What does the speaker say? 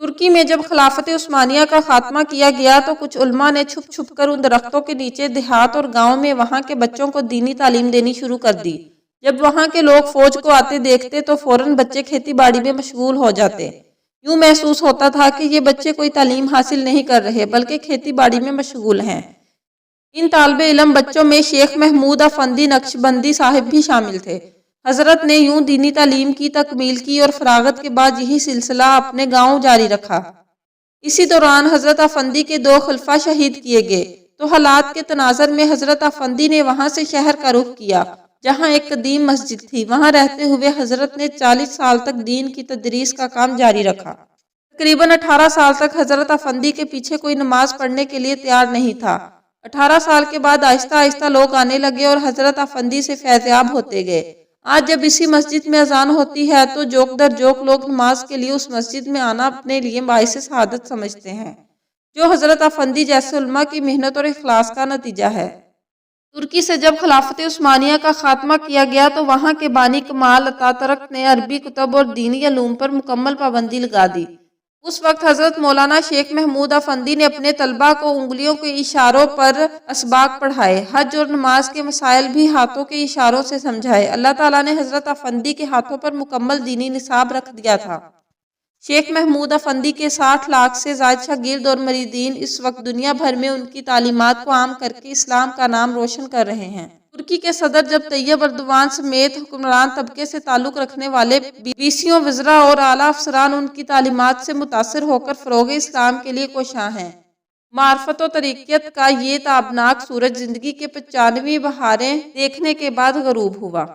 तुर्की में जब खिलाफत उस्मानिया का खात्मा किया गया तो कुछ उलमा ने छुप छुप कर उन दरख्तों के नीचे देहात और गांव में वहां के बच्चों को दीनी तालीम देनी शुरू कर दी। जब वहां के लोग फौज को आते देखते तो फौरन बच्चे खेती बाड़ी में मशगूल हो जाते। यूं महसूस होता था कि ये बच्चे कोई तालीम हासिल नहीं कर रहे बल्कि खेती बाड़ी में मशगूल हैं। इन तालिबे इल्म बच्चों में शेख महमूद अफंदी नक्शबंदी साहिब भी शामिल थे। हजरत ने यूं दीनी तालीम की तकमील की और फरागत के बाद यही सिलसिला अपने गांव जारी रखा। इसी दौरान हजरत अफंदी के 2 खलीफा शहीद किए गए तो हालात के तनाजर में हजरत अफंदी ने वहां से शहर का रुख किया जहां एक कदीम मस्जिद थी। वहां रहते हुए हजरत ने 40 साल तक दीन की तदरीस का काम जारी रखा। तकरीबन 18 साल तक हजरत अफंदी के पीछे कोई नमाज पढ़ने के लिए तैयार नहीं था। 18 साल के बाद आहिस्ता आहिस्ता लोग आने लगे और हजरत अफंदी से फैज़याब होते गए। आज जब इसी मस्जिद में अजान होती है तो जोक दर जोक लोग नमाज के लिए उस मस्जिद में आना अपने लिए बाइस शहादत समझते हैं, जो हजरत अफंदी जैसे उलमा की मेहनत और इखलास का नतीजा है। तुर्की से जब खिलाफत उस्मानिया का खात्मा किया गया तो वहां के बानी कमाल अतातुर्क ने अरबी कुतब और दीनी उलूम पर मुकम्मल पाबंदी लगा दी। उस वक्त हजरत मौलाना शेख महमूद अफंदी ने अपने तलबा को उंगलियों के इशारों पर असबाक पढ़ाए। हज और नमाज के मसाइल भी हाथों के इशारों से समझाए। अल्लाह ताला ने हजरत अफंदी के हाथों पर मुकम्मल दीनी निसाब रख दिया था। शेख महमूद अफंदी के 60 लाख से ज़ायद शागिर्द और मरीदीन इस वक्त दुनिया भर में उनकी तालीमात को आम करके इस्लाम का नाम रोशन कर रहे हैं। तुर्की के सदर जब तैयब अर्दवान समेत हुक्मरान तबके से ताल्लुक रखने वाले बीसियों वज़रा और आला अफसरान उनकी तालीमात से मुतासिर होकर फ़रोग़ इस्लाम के लिए कोशां हैं। मार्फत व तरीक़त का ये ताबनाक सूरज ज़िंदगी के 95 बहारें देखने के बाद ग़रूब हुआ।